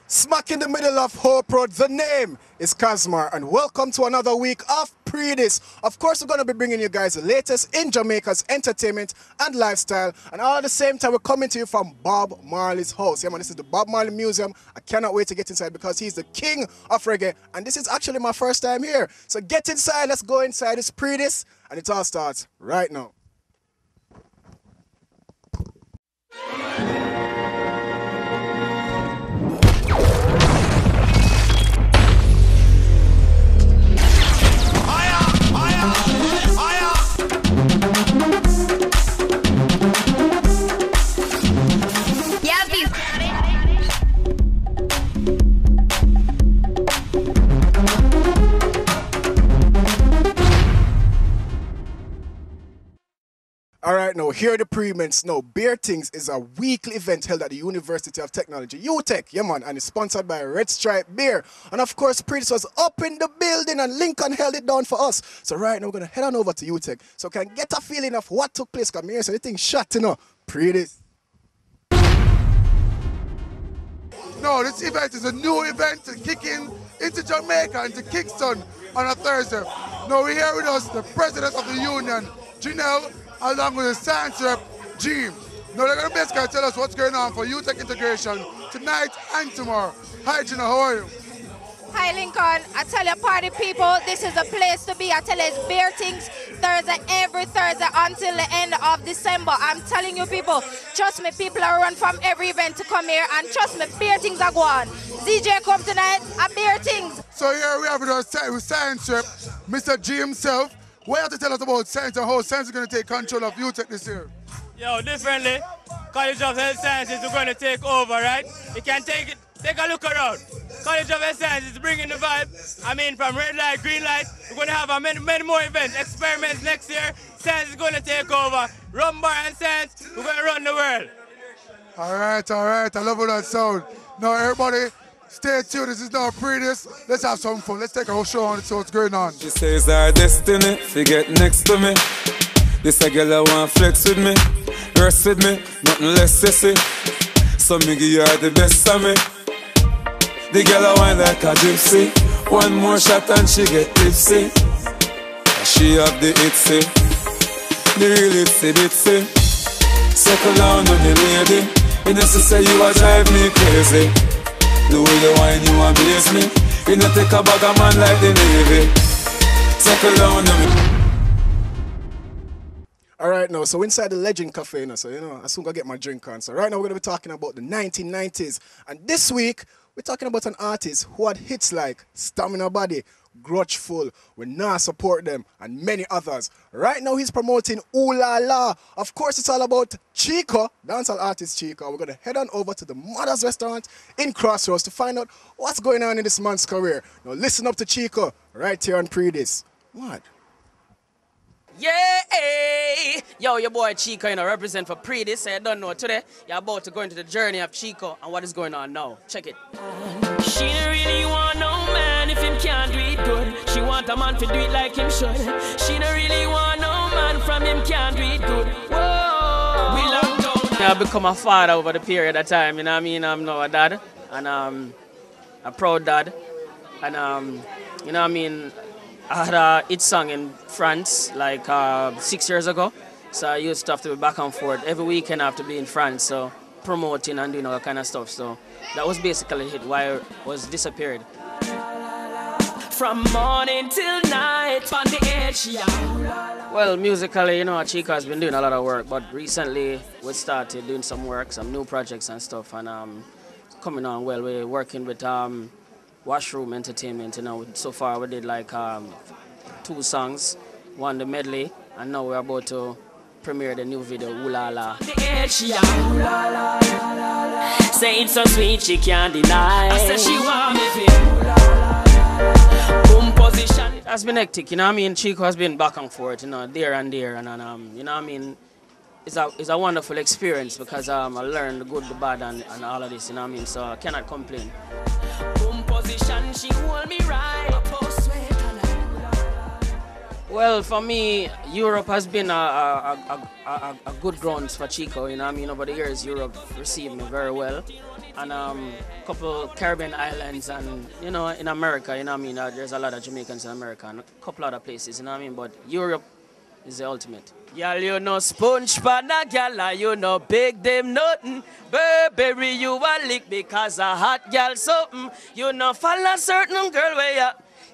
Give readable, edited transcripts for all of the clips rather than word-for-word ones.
Smack in the middle of Hope Road, the name is Casmar, and welcome to another week of Pree Dis. Of course, we're going to be bringing you guys the latest in Jamaica's entertainment and lifestyle, and all at the same time, we're coming to you from Bob Marley's house. Yeah, man, this is the Bob Marley Museum. I cannot wait to get inside because he's the king of reggae, and this is actually my first time here. So get inside, let's go inside. It's Pree Dis, and it all starts right now. Alright, now here are the pre-ments. Now, Beer Tings is a weekly event held at the University of Technology, UTECH, yeah man, and it's sponsored by Red Stripe Beer. And of course, Pree Dis was up in the building and Lincoln held it down for us. So right now, we're going to head on over to UTECH so we can get a feeling of what took place. Come here, so the thing shot, you know. Pree Dis. No, this event is a new event to kick into Jamaica, into Kingston on a Thursday. Now we're here with us, the President of the Union, Janelle, along with the science rep, Jim. Now they're going to basically tell us what's going on for UTECH integration tonight and tomorrow. Hi Gina, how are you? Hi Lincoln, I tell you party people, this is a place to be. I tell you it's Beer Tings Thursday, every Thursday until the end of December. I'm telling you people, trust me, people are run from every event to come here, and trust me, Beer Tings are going. ZJ come tonight at Beer Tings. So here we have with our science rep, Mr. G himself. What you have to tell us about science and how science is going to take control of UTECH this year? Yo, differently, College of Health Sciences is going to take over, right? You can take a look around. College of Health Sciences is bringing the vibe. I mean, from red light, green light, we're going to have many more events, experiments next year. Science is going to take over. Rum bar and science, we're going to run the world. All right, I love how that sound. Now everybody, stay tuned, this is now Pree Dis. Let's have some fun, let's take a whole show on and see what's going on. She says our destiny, she get next to me. This a girl I want flex with me, rest with me, nothing less sissy. So me give her the best of me. The girl I want like a gypsy. One more shot and she get tipsy. She have the itsy, the real itsy bitsy. Circle down on the lady. You know she say you a drive me crazy. The way you whine, you amaze me. You know take a bag of man like the Navy. Circle down on me. Alright now, so inside the Legend Cafe, you know, so you know, I soon gonna get my drink on. So right now we're gonna be talking about the 1990s. And this week, we're talking about an artist who had hits like Stamina Body, Grudgeful, We Nah Support Them, and many others. Right now he's promoting Ooh La La. Of course it's all about Chico, dancehall artist Chico. We're gonna head on over to the Mother's Restaurant in Crossroads to find out what's going on in this man's career. Now listen up to Chico right here on Pree Dis. What? Yeah, yo, your boy Chico, you know, represent for Pree Dis. I don't know today. You're about to go into the journey of Chico and what is going on now. Check it. She don't really want no man if him can't do it good. She want a man to do it like him should. She don't really want no man from him can't do it good. Whoa, we locked down. I've become a father over the period of time, you know what I mean? I'm now a dad, and a proud dad, and you know what I mean? I had a hit song in France like 6 years ago, so I used to have to be back and forth. Every weekend I have to be in France, so promoting and doing all that kind of stuff. So that was basically it, why I was disappeared. From morning till night, on the edge, yeah. Well, musically, you know, Chico has been doing a lot of work, but recently we started doing some work, some new projects and stuff, and coming on well. We're working with Washroom Entertainment, you know. So far we did like 2 songs, one the medley, and now we're about to premiere the new video, Ooh La La. Say it's so sweet she can't deny. I said she want me boom position. It has been hectic, you know what I mean? Chico has been back and forth, you know, there and there, and you know what I mean? It's a wonderful experience because I learned the good, the bad, and all of this, you know what I mean? So I cannot complain. Boom position, she hold me right. Well, for me, Europe has been a good grounds for Chico, you know what I mean? Over the years, Europe received me very well. and couple Caribbean islands, and you know, in America, you know what I mean, there's a lot of Jamaicans in America and a couple other places, you know what I mean, but Europe is the ultimate. Y'all, you know sponge pana, y'all, you know big them nothing. Burberry, you a lick because a hot y'all something. You know follow certain girl where you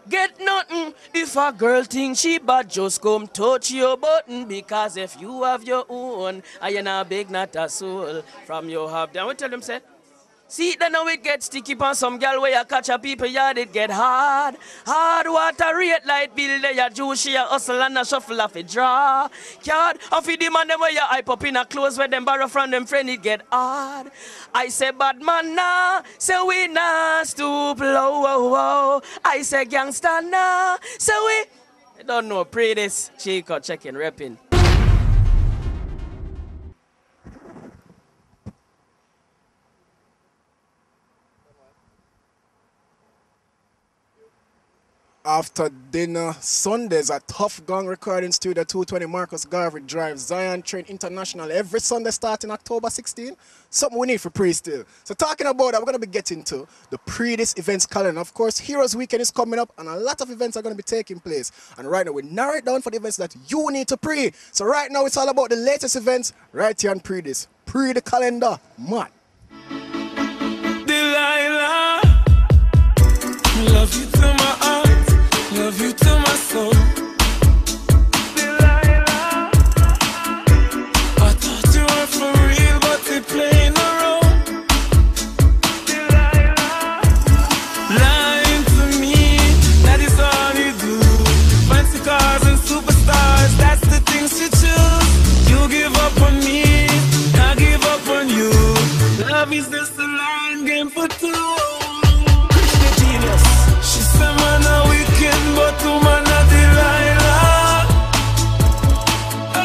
get nothing. If a girl think she bad, just come touch your button, because if you have your own, and you not big, not a soul, from you have them. We tell them, say, see, then now it get sticky on some girl where you catch a people yard, it get hard. Hard water rate light bill there, you juice, she a hustle and a shuffle off a draw. Card, off the man them where you hype up in a clothes where them borrow from them friend, it get hard. I say bad man nah, say we nah stoop low, oh, oh. I say gangster nah, say we, I don't know, Pree Dis, Chico, checking, repping. After dinner, Sundays at Tough Gong Recording Studio, 220 Marcus Garvey Drive, Zion Train International, every Sunday starting October 16. Something we need for Pree still. So talking about that, we're going to be getting to the Pree Dis events calendar. Of course, Heroes Weekend is coming up and a lot of events are going to be taking place. And right now, we narrow it down for the events that you need to pre. So right now, it's all about the latest events right here on Pree Dis. Pre the calendar, man. Delilah, love you to my heart. Love you to my soul. Delilah, I thought you were for real, but they playing a role. Delilah, lying to me, that is all you do. Fancy cars and superstars, that's the things you choose. You give up on me, I give up on you. Love is just a long game for two. Genius. She said, man, a weekend, but to man, a Delilah. Oh.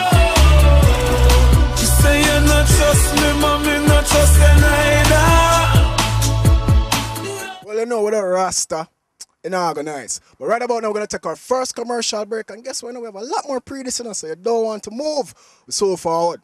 She say, you not trust me, mommy, not trust you neither. Well, you know, with a Rasta, it's not organized. But right about now, we're going to take our first commercial break. And guess what? We have a lot more Pree Dis in us, so you don't want to move. We're so forward.